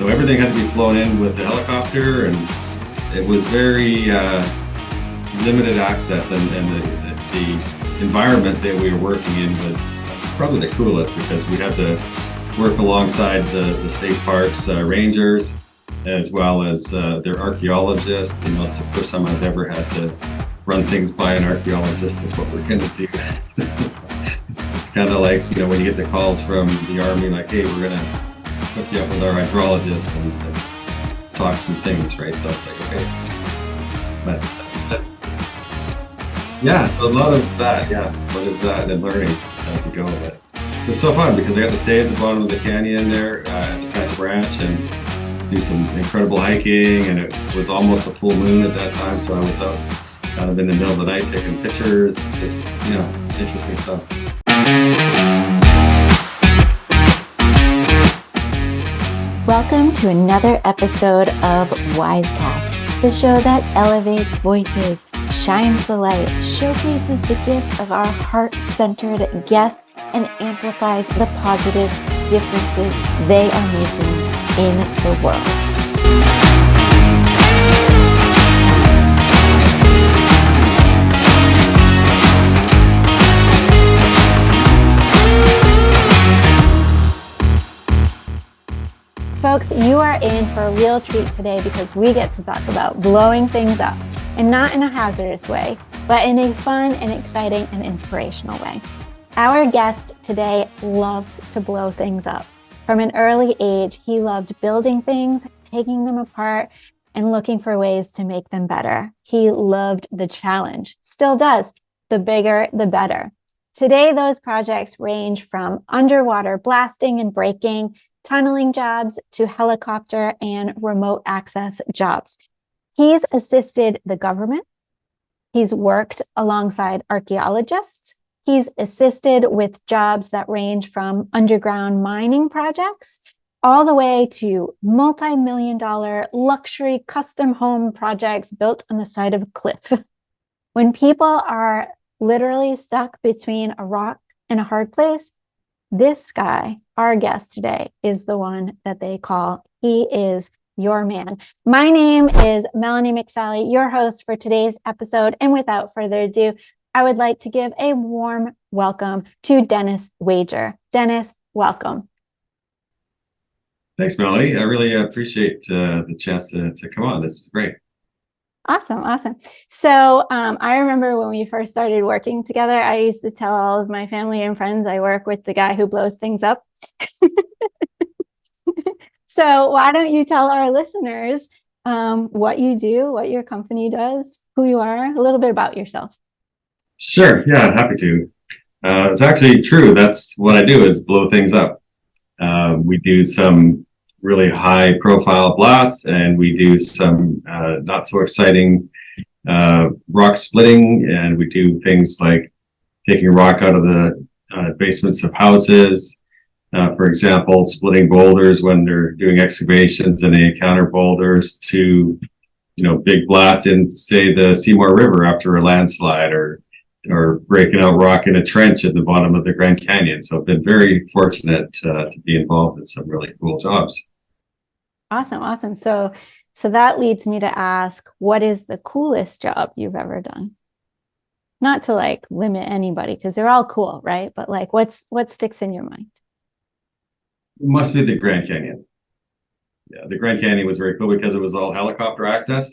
So everything had to be flown in with the helicopter, and it was very limited access, and the environment that we were working in was probably the coolest because we had to work alongside the state parks rangers, as well as their archaeologists. You know, it's the first time I've ever had to run things by an archaeologist of what we're going to do. It's kind of like, you know, when you get the calls from the Army, like, hey, we're going to hook you up with our hydrologist and talk some things, right? So it's like, okay. But yeah, so a lot of that, and learning as you go. But it was so fun because I got to stay at the bottom of the canyon there at the French Branch and do some incredible hiking, and it was almost a full moon at that time, so I was out kind of in the middle of the night taking pictures, just, you know, interesting stuff. Welcome to another episode of WyzeCast, the show that elevates voices, shines the light, showcases the gifts of our heart-centered guests, and amplifies the positive differences they are making in the world. Folks, you are in for a real treat today because we get to talk about blowing things up, and not in a hazardous way, but in a fun and exciting and inspirational way. Our guest today loves to blow things up. From an early age, he loved building things, taking them apart, and looking for ways to make them better. He loved the challenge, still does. The bigger, the better. Today, those projects range from underwater blasting and braking, tunneling jobs, to helicopter and remote access jobs. He's assisted the government. He's worked alongside archaeologists. He's assisted with jobs that range from underground mining projects all the way to multi-million-dollar luxury custom home projects built on the side of a cliff. When people are literally stuck between a rock and a hard place, this guy, our guest today, is the one that they call. He is your man. My name is Melanie McSally, your host for today's episode. And without further ado, I would like to give a warm welcome to Dennis Wager. Dennis, welcome. Thanks, Melanie. I really appreciate the chance to come on. This is great. Awesome. So I remember when we first started working together, I used to tell all of my family and friends I work with the guy who blows things up. So why don't you tell our listeners what you do, what your company does, who you are, a little bit about yourself. Sure. Yeah, happy to. It's actually true. That's what I do, is blow things up. We do some really high profile blasts, and we do some not so exciting rock splitting, and we do things like taking rock out of the basements of houses, for example, splitting boulders when they're doing excavations and they encounter boulders, to, you know, big blasts in, say, the Seymour River after a landslide, or breaking out rock in a trench at the bottom of the Grand Canyon. So I've been very fortunate to be involved in some really cool jobs. Awesome. So that leads me to ask, what is the coolest job you've ever done? Not to like limit anybody, because they're all cool, right? But like, what sticks in your mind? It must be the Grand Canyon. Yeah, the Grand Canyon was very cool because it was all helicopter access.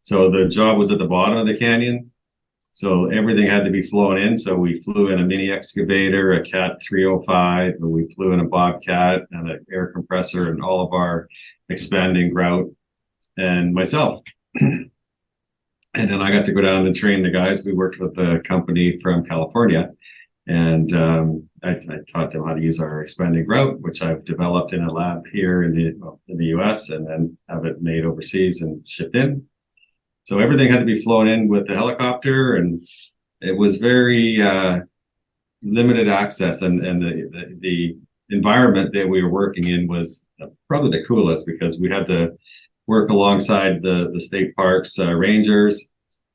So the job was at the bottom of the canyon. So everything had to be flown in. So we flew in a mini excavator, a Cat 305, and we flew in a Bobcat and an air compressor and all of our expanding grout, and myself. And then I got to go down and train the guys. We worked with a company from California, and I taught them how to use our expanding grout, which I've developed in a lab here in the US, and then have it made overseas and shipped in. So everything had to be flown in with the helicopter, and it was very limited access, and the environment that we were working in was probably the coolest because we had to work alongside the state parks rangers,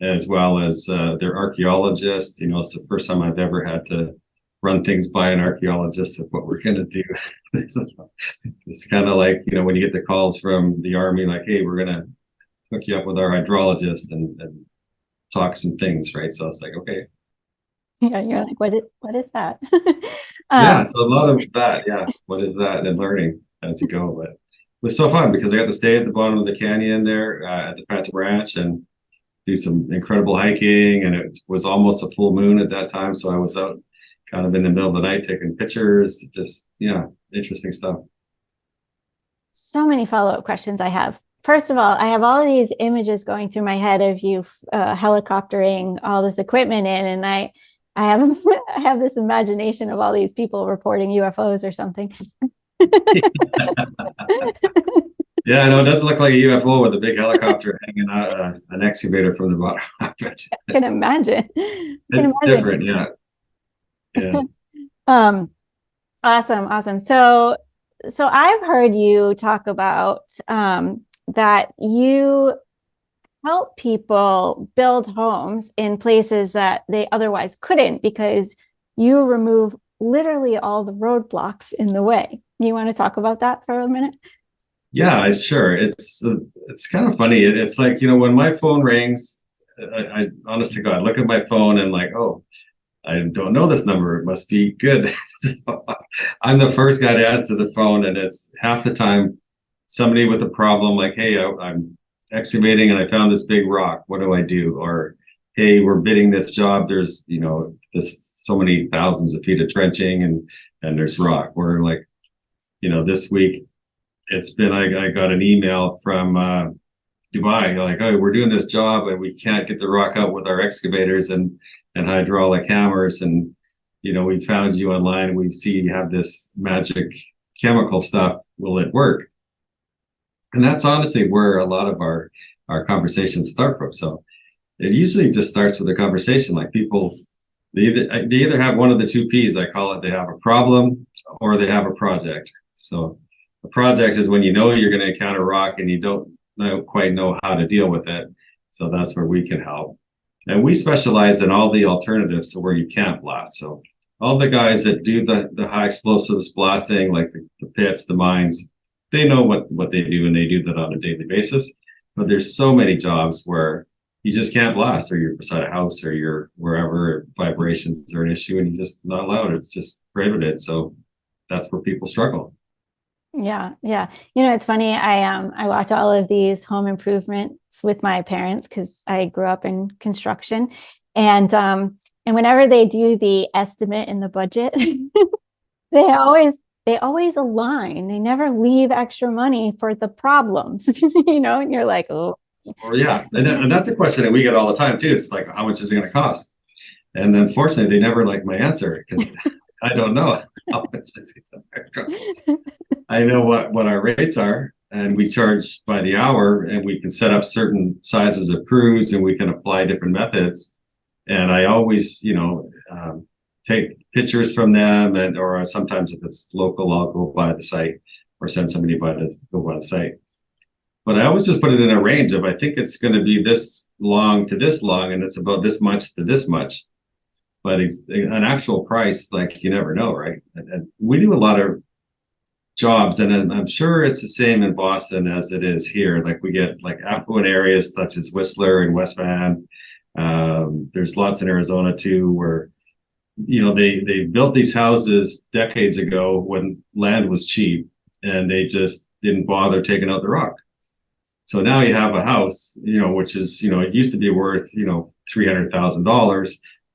as well as their archaeologists. You know, it's the first time I've ever had to run things by an archaeologist of what we're going to do. It's kind of like, when you get the calls from the Army, like, hey, we're going to hook you up with our hydrologist and talk some things, right? So it's like, okay. Yeah, you're like, what is that? Yeah, so a lot of that, yeah. What is that? And learning as you go. But it was so fun because I got to stay at the bottom of the canyon there at the Phantom Ranch and do some incredible hiking. And it was almost a full moon at that time. So I was out kind of in the middle of the night taking pictures. Just, yeah, interesting stuff. So many follow-up questions I have. First of all, I have all of these images going through my head of you helicoptering all this equipment in, and I have I have this imagination of all these people reporting UFOs or something. Yeah, I know it doesn't look like a UFO with a big helicopter hanging out an excavator from the bottom. I can imagine. It's different, yeah. Yeah. Awesome. So I've heard you talk about that you help people build homes in places that they otherwise couldn't because you remove literally all the roadblocks in the way. You want to talk about that for a minute? Yeah, sure. It's kind of funny. It's like, when my phone rings, I honest to God, look at my phone and like, oh, I don't know this number. It must be good. So I'm the first guy to answer the phone, and it's half the time somebody with a problem like, hey, I'm excavating and I found this big rock. What do I do? Or, hey, we're bidding this job. There's, this so many thousands of feet of trenching and there's rock. We're like, this week it's been, I got an email from Dubai, like, oh, we're doing this job and we can't get the rock out with our excavators and hydraulic hammers. And, we found you online and we see you have this magic chemical stuff. Will it work? And that's honestly where a lot of our conversations start from. So it usually just starts with a conversation. Like people, they either have one of the two P's, I call it. They have a problem or they have a project. So a project is when you're going to encounter rock and you don't quite know how to deal with it. So that's where we can help. And we specialize in all the alternatives to where you can't blast. So all the guys that do the high explosives blasting, like the pits, the mines, they know what they do and they do that on a daily basis. But there's so many jobs where you just can't blast, or you're beside a house, or you're wherever vibrations are an issue and you're just not allowed. It's just prohibited. So that's where people struggle. Yeah. It's funny. I watch all of these home improvements with my parents because I grew up in construction, and whenever they do the estimate in the budget, they always align. They never leave extra money for the problems, and you're like, oh. Or yeah, and that's a question that we get all the time too. It's like, how much is it going to cost? And unfortunately, they never like my answer because I don't know how much it's going to cost. I know what our rates are, and we charge by the hour, and we can set up certain sizes of crews, and we can apply different methods. And I always, take pictures from them, or sometimes if it's local, I'll go by the site or send somebody to go by the site. But I always just put it in a range of, I think it's going to be this long to this long, and it's about this much to this much. But an actual price, like, you never know, right? And we do a lot of jobs, and I'm sure it's the same in Boston as it is here. Like we get like affluent areas such as Whistler and West Van. There's lots in Arizona too, where they built these houses decades ago when land was cheap, and they just didn't bother taking out the rock. So now you have a house, which is, it used to be worth, $300,000.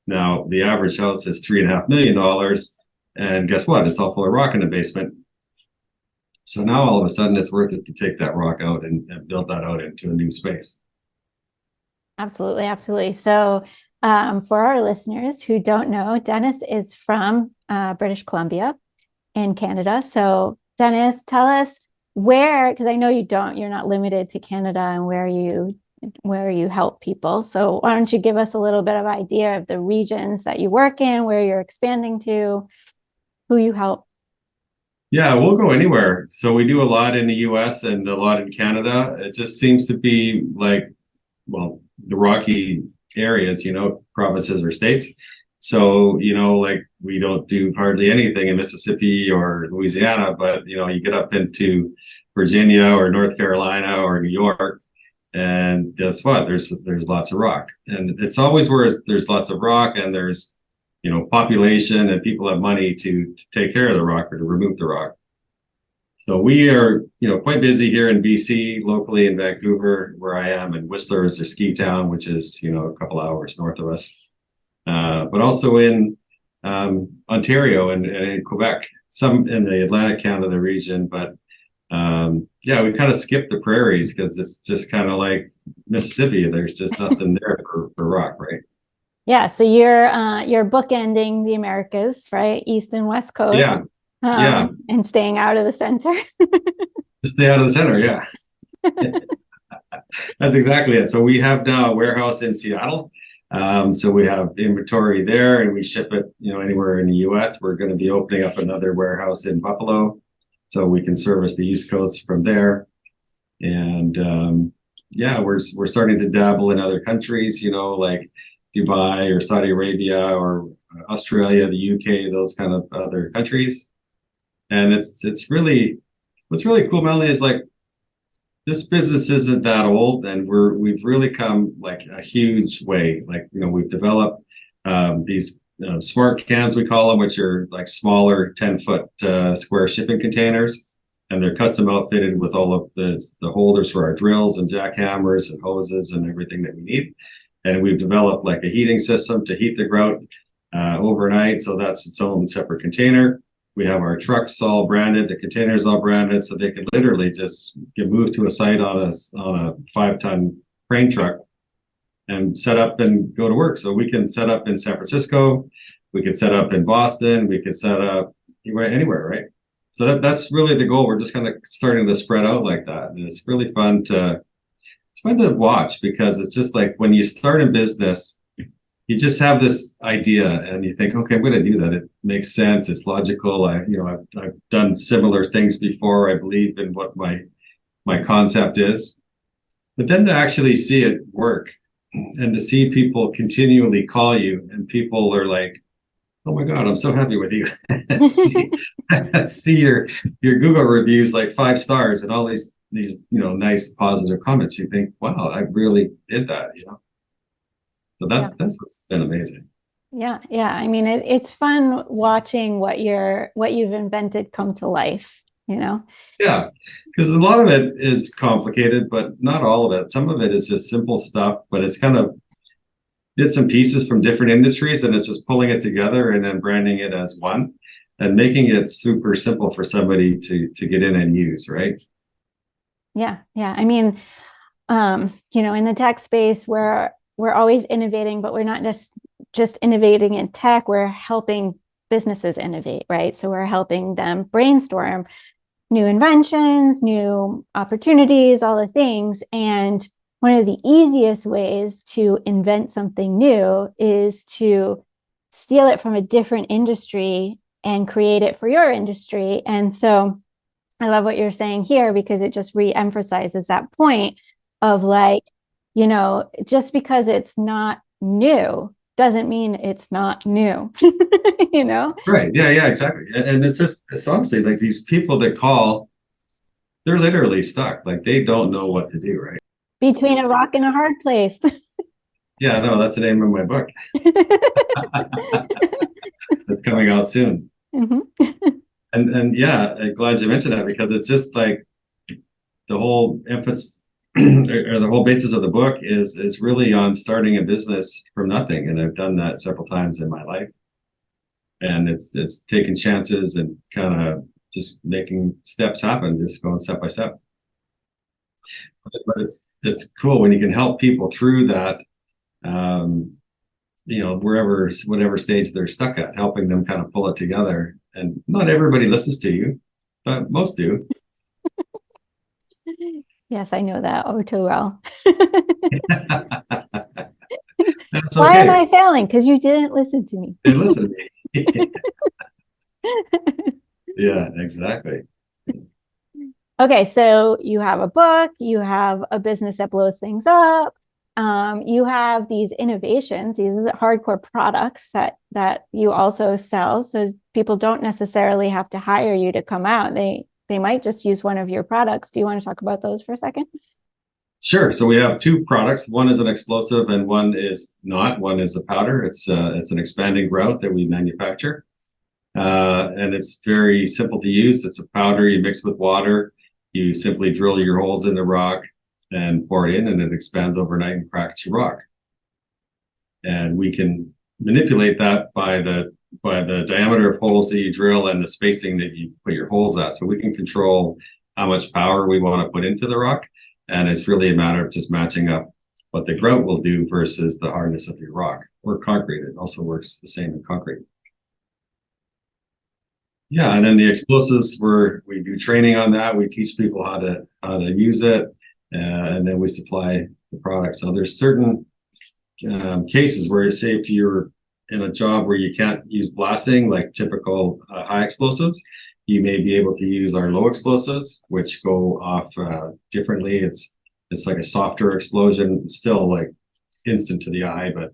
Now the average house is $3.5 million. And guess what? It's all full of rock in the basement. So now all of a sudden it's worth it to take that rock out and build that out into a new space. Absolutely. So for our listeners who don't know, Dennis is from British Columbia in Canada. So Dennis, tell us where, because I know you're not limited to Canada and where you help people. So why don't you give us a little bit of idea of the regions that you work in, where you're expanding to, who you help? Yeah, we'll go anywhere. So we do a lot in the US and a lot in Canada. It just seems to be like, well, the rocky areas, provinces or states So, like we don't do hardly anything in Mississippi or Louisiana, but you get up into Virginia or North Carolina or New York, and guess what? There's lots of rock, and it's always where there's lots of rock and there's population and people have money to take care of the rock or to remove the rock. So we are, quite busy here in BC, locally in Vancouver, where I am, and Whistler is a ski town, which is, a couple hours north of us. But also in Ontario and in Quebec, some in the Atlantic Canada region. But yeah, we kind of skip the prairies because it's just kind of like Mississippi. There's just nothing there for rock, right? Yeah, so you're bookending the Americas, right? East and West Coast. Yeah, yeah. And staying out of the center. Just stay out of the center, yeah. That's exactly it. So we have now a warehouse in Seattle. So we have inventory there and we ship it, anywhere in the US. We're going to be opening up another warehouse in Buffalo so we can service the East Coast from there. And yeah, we're starting to dabble in other countries, like Dubai or Saudi Arabia or Australia, the UK, those kind of other countries. And it's really, what's really cool, Melanie, is like this business isn't that old, and we've really come like a huge way. Like, we've developed these smart cans, we call them, which are like smaller 10-foot square shipping containers, and they're custom outfitted with all of the holders for our drills and jackhammers and hoses and everything that we need. And we've developed like a heating system to heat the grout overnight, so that's its own separate container. We have our trucks all branded, the containers all branded, so they could literally just get moved to a site on a 5-ton crane truck and set up and go to work. So we can set up in San Francisco, we could set up in Boston, we could set up anywhere, right? So that's really the goal. We're just kind of starting to spread out like that, and it's really fun to watch, because it's just like when you start a business, you just have this idea and you think, okay, I'm going to do that. It makes sense. It's logical. I've done similar things before. I believe in what my concept is. But then to actually see it work and to see people continually call you and people are like, oh my God, I'm so happy with you. see your Google reviews, like 5 stars and all these nice positive comments. You think, wow, I really did that, So that's what's been amazing. Yeah. I mean, it's fun watching what you've invented come to life, Yeah, because a lot of it is complicated, but not all of it. Some of it is just simple stuff, but it's kind of bits and pieces from different industries, and it's just pulling it together and then branding it as one and making it super simple for somebody to get in and use, right? Yeah. I mean, in the tech space, we're always innovating, but we're not just innovating in tech. We're helping businesses innovate, right? So we're helping them brainstorm new inventions, new opportunities, all the things. And one of the easiest ways to invent something new is to steal it from a different industry and create it for your industry. And so I love what you're saying here, because it just re-emphasizes that point of like, just because it's not new doesn't mean it's not new, Right. Yeah, exactly. And it's honestly like these people that call, they're literally stuck. Like they don't know what to do, right? Between a rock and a hard place. Yeah, no, that's the name of my book. It's coming out soon. Mm-hmm. And yeah, I'm glad you mentioned that, because it's just like the whole emphasis or the whole basis of the book is really on starting a business from nothing. And I've done that several times in my life. And it's taking chances and kind of just making steps happen, just going step by step. But it's cool when you can help people through that, whatever stage they're stuck at, helping them kind of pull it together. And not everybody listens to you, but most do. Yes, I know that too well. That's Why okay. am I failing? Because you didn't listen to me. They listen to me. Yeah, exactly. Okay, so you have a book, you have a business that blows things up. you have these innovations, these hardcore products that you also sell. So people don't necessarily have to hire you to come out. They might just use one of your products. Do you want to talk about those for a second? Sure. So we have two products. One is an explosive and one is not. One is a powder. It's an expanding grout that we manufacture. And it's very simple to use. It's a powder you mix with water. You simply drill your holes in the rock and pour it in, and it expands overnight and cracks your rock. And we can manipulate that by the diameter of holes that you drill and the spacing that you put your holes at. So we can control how much power we want to put into the rock. And it's really a matter of just matching up what the grout will do versus the hardness of your rock. Or concrete. It also works the same in concrete. Yeah, and then the explosives, we do training on that. We teach people how to use it, and then we supply the product. So there's certain cases where, say, if you're in a job where you can't use blasting like typical high explosives, you may be able to use our low explosives, which go off differently. It's like a softer explosion, still like instant to the eye, but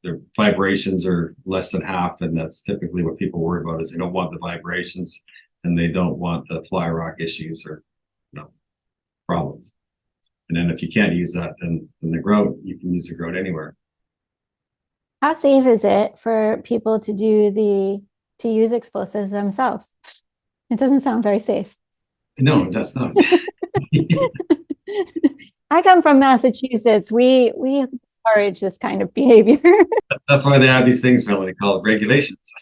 the vibrations are less than half, and that's typically what people worry about. Is they don't want the vibrations and they don't want the fly rock issues or problems. And then if you can't use that, then the grout, you can use the grout anywhere. How safe is it for people to use explosives themselves? It doesn't sound very safe. No, that's not. I come from Massachusetts. We encourage this kind of behavior. That's why they have these things, Melanie, called regulations.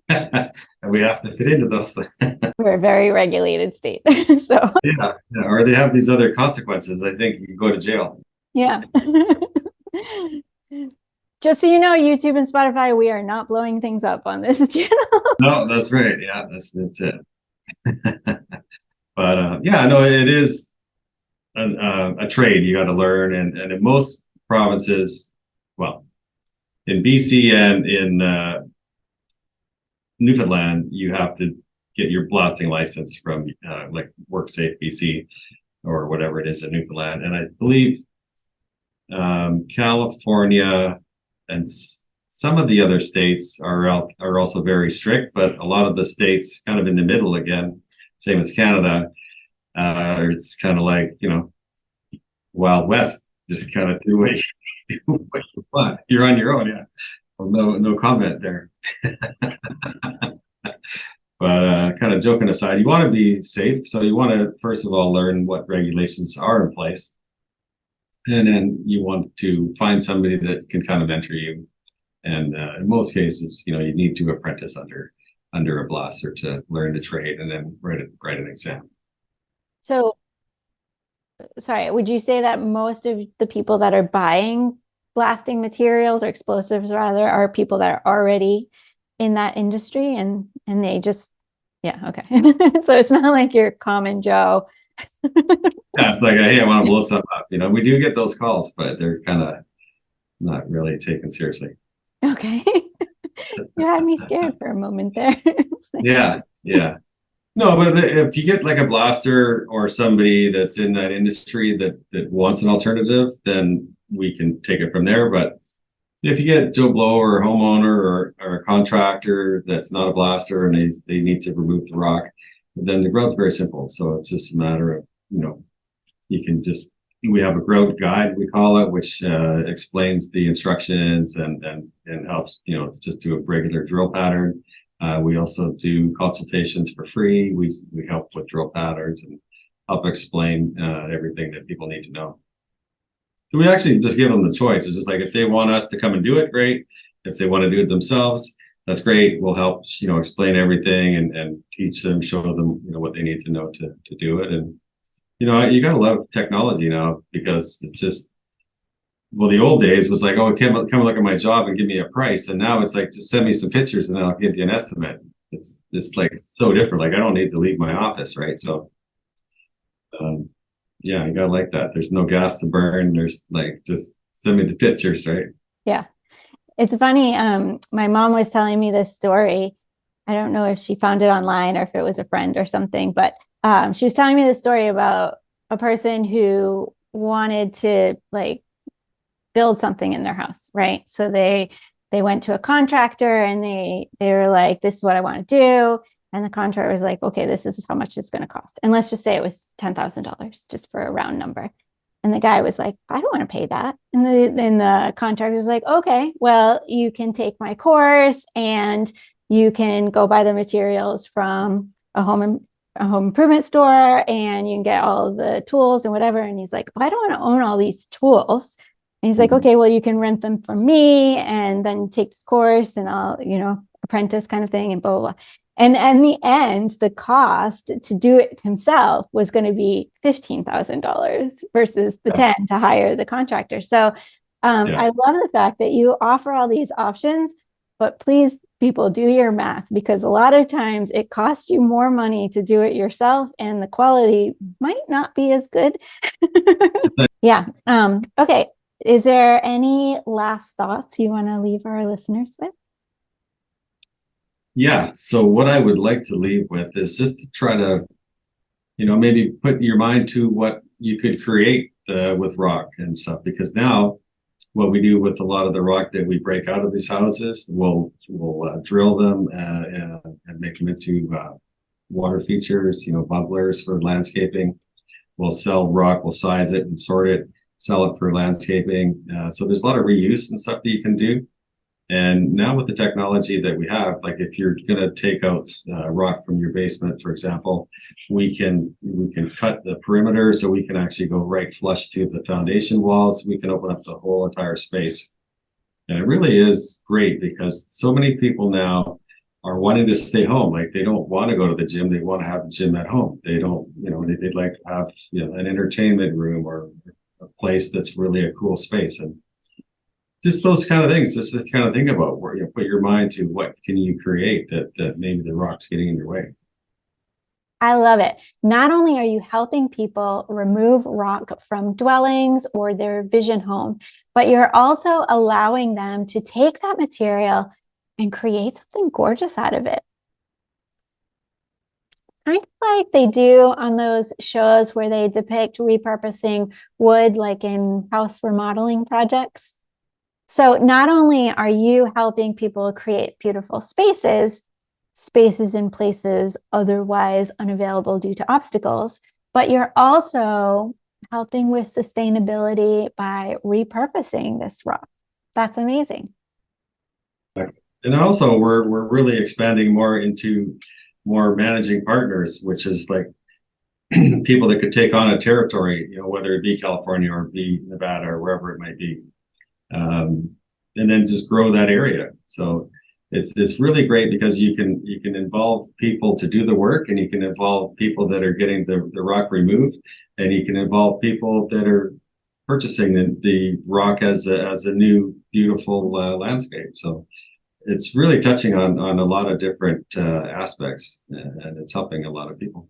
And we have to fit into those. We're a very regulated state. So yeah, or they have these other consequences. I think you can go to jail. Yeah. Just so you know, YouTube and Spotify, we are not blowing things up on this channel. No, that's right. Yeah, that's it. But yeah, no, it is a trade you got to learn, and in most provinces, well, in BC and in Newfoundland, you have to get your blasting license from like WorkSafe BC or whatever it is in Newfoundland, and I believe California and some of the other states are also very strict, but a lot of the states kind of in the middle again, same as Canada. It's kind of like, Wild West, just kind of do what you want. You're on your own, yeah. Well, no comment there. But kind of joking aside, you want to be safe. So you want to, first of all, learn what regulations are in place. And then you want to find somebody that can kind of mentor you. And in most cases, you need to apprentice under a blaster to learn the trade and then write an exam. So, sorry, would you say that most of the people that are buying blasting materials or explosives rather are people that are already in that industry and they just, yeah, okay. So it's not like your common Joe. Yeah, it's like, hey, I want to blow something up. We do get those calls, but they're kind of not really taken seriously. Okay. You had me scared for a moment there. Yeah. No, but if you get like a blaster or somebody that's in that industry that wants an alternative, then we can take it from there. But if you get Joe Blow or a homeowner or a contractor that's not a blaster and they need to remove the rock, then the grout's very simple. So it's just a matter of, we have a grout guide, we call it, which explains the instructions and helps, just do a regular drill pattern. We also do consultations for free. We help with drill patterns and help explain everything that people need to know. So we actually just give them the choice. It's just like, if they want us to come and do it, great. If they want to do it themselves, that's great. We'll help, explain everything and teach them, show them, what they need to know to do it. And, you got to love technology now, because it's just, well, the old days was like, oh, come look at my job and give me a price. And now it's like, just send me some pictures and I'll give you an estimate. It's like so different. Like, I don't need to leave my office, right? So, yeah, you gotta like that. There's no gas to burn. There's like, just send me the pictures, right? Yeah. It's funny. My mom was telling me this story. I don't know if she found it online or if it was a friend or something, but she was telling me this story about a person who wanted to like build something in their house, right? So they went to a contractor and they were like, this is what I want to do. And the contractor was like, okay, this is how much it's going to cost. And let's just say it was $10,000 just for a round number. And the guy was like, I don't want to pay that. And the contractor was like, okay, well, you can take my course and you can go buy the materials from a home improvement store and you can get all the tools and whatever. And he's like, well, I don't want to own all these tools. And he's like, okay, well, you can rent them from me and then take this course and I'll, apprentice kind of thing and blah, blah, blah. And in the end, the cost to do it himself was going to be $15,000 versus the 10 to hire the contractor. So I love the fact that you offer all these options, but please, people, do your math because a lot of times it costs you more money to do it yourself and the quality might not be as good. Yeah. Okay. Is there any last thoughts you want to leave our listeners with? Yeah. So what I would like to leave with is just to try to, maybe put your mind to what you could create with rock and stuff. Because now what we do with a lot of the rock that we break out of these houses, we'll drill them and make them into water features, bubblers for landscaping. We'll sell rock, we'll size it and sort it, sell it for landscaping. So there's a lot of reuse and stuff that you can do. And now with the technology that we have, like if you're going to take out rock from your basement, for example, we can cut the perimeter so we can actually go right flush to the foundation walls. We can open up the whole entire space. And it really is great because so many people now are wanting to stay home. Like they don't want to go to the gym. They want to have a gym at home. They don't, they'd like to have an entertainment room or a place that's really a cool space. And just those kind of things, just to kind of think about where you put your mind to what can you create that maybe the rock's getting in your way. I love it. Not only are you helping people remove rock from dwellings or their vision home, but you're also allowing them to take that material and create something gorgeous out of it. Kind of like they do on those shows where they depict repurposing wood, like in house remodeling projects. So not only are you helping people create beautiful spaces in places otherwise unavailable due to obstacles, but you're also helping with sustainability by repurposing this rock. That's amazing. And also we're really expanding more into more managing partners, which is like people that could take on a territory, whether it be California or be Nevada or wherever it might be. And then just grow that area. So it's really great because you can involve people to do the work, and you can involve people that are getting the rock removed, and you can involve people that are purchasing the rock as a new beautiful landscape. So it's really touching on a lot of different aspects, and it's helping a lot of people.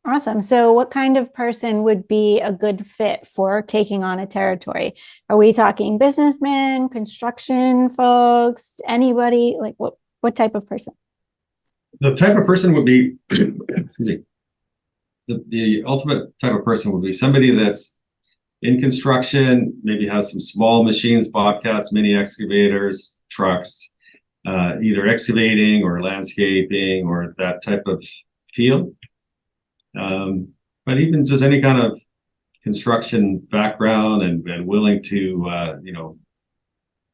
Awesome. So what kind of person would be a good fit for taking on a territory? Are we talking businessmen, construction folks, anybody? Like what type of person? The type of person would be, excuse me, the ultimate type of person would be somebody that's in construction, maybe has some small machines, bobcats, mini excavators, trucks, either excavating or landscaping or that type of field. But even just any kind of construction background and willing to,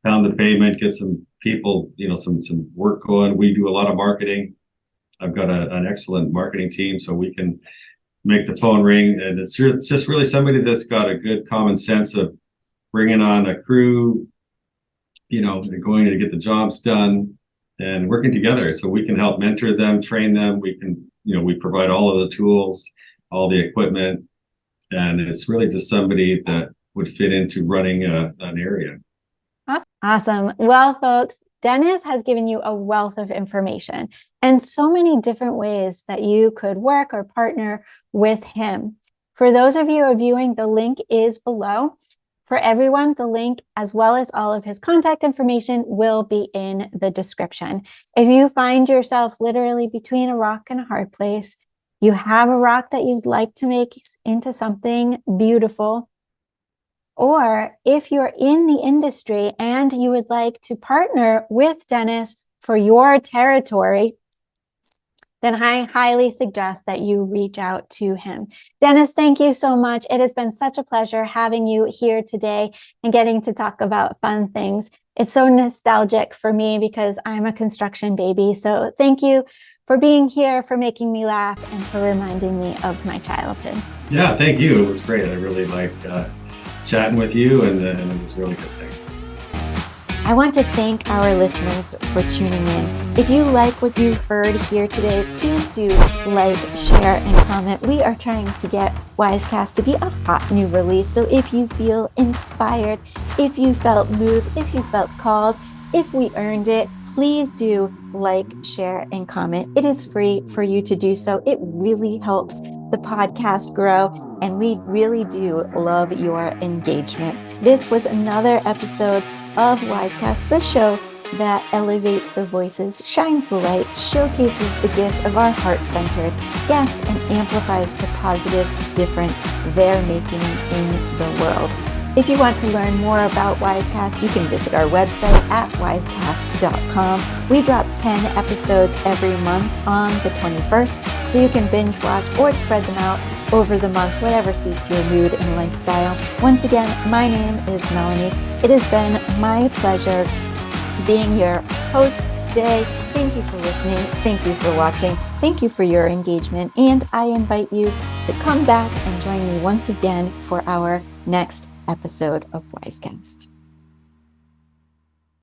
pound the pavement, get some people, some work going. We do a lot of marketing. I've got an excellent marketing team, so we can make the phone ring. And it's just really somebody that's got a good common sense of bringing on a crew, and going to get the jobs done and working together. So we can help mentor them, train them. We can, we provide all of the tools, all the equipment, and it's really just somebody that would fit into running an area. Awesome. Well, folks, Dennis has given you a wealth of information and so many different ways that you could work or partner with him. For those of you viewing, the link is below. For everyone, the link, as well as all of his contact information, will be in the description. If you find yourself literally between a rock and a hard place, you have a rock that you'd like to make into something beautiful, or if you're in the industry and you would like to partner with Dennis for your territory, then I highly suggest that you reach out to him. Dennis, thank you so much. It has been such a pleasure having you here today and getting to talk about fun things. It's so nostalgic for me because I'm a construction baby. So thank you for being here, for making me laugh, and for reminding me of my childhood. Yeah, thank you. It was great. I really liked chatting with you, and it was really good. Thanks. I want to thank our listeners for tuning in. If you like what you heard here today, please do like, share, and comment. We are trying to get WyzeCast to be a hot new release. So if you feel inspired, if you felt moved, if you felt called, if we earned it, please do like, share, and comment. It is free for you to do so. It really helps the podcast grow, and we really do love your engagement. This was another episode of WyzeCast, the show that elevates the voices, shines the light, showcases the gifts of our heart-centered guests, and amplifies the positive difference they're making in the world. If you want to learn more about WyzeCast, you can visit our website at wyzecast.com. We drop 10 episodes every month on the 21st, so you can binge watch or spread them out over the month, whatever suits your mood and lifestyle. Once again, my name is Melanie. It has been my pleasure being your host today. Thank you for listening. Thank you for watching. Thank you for your engagement. And I invite you to come back and join me once again for our next episode of WyzeCast.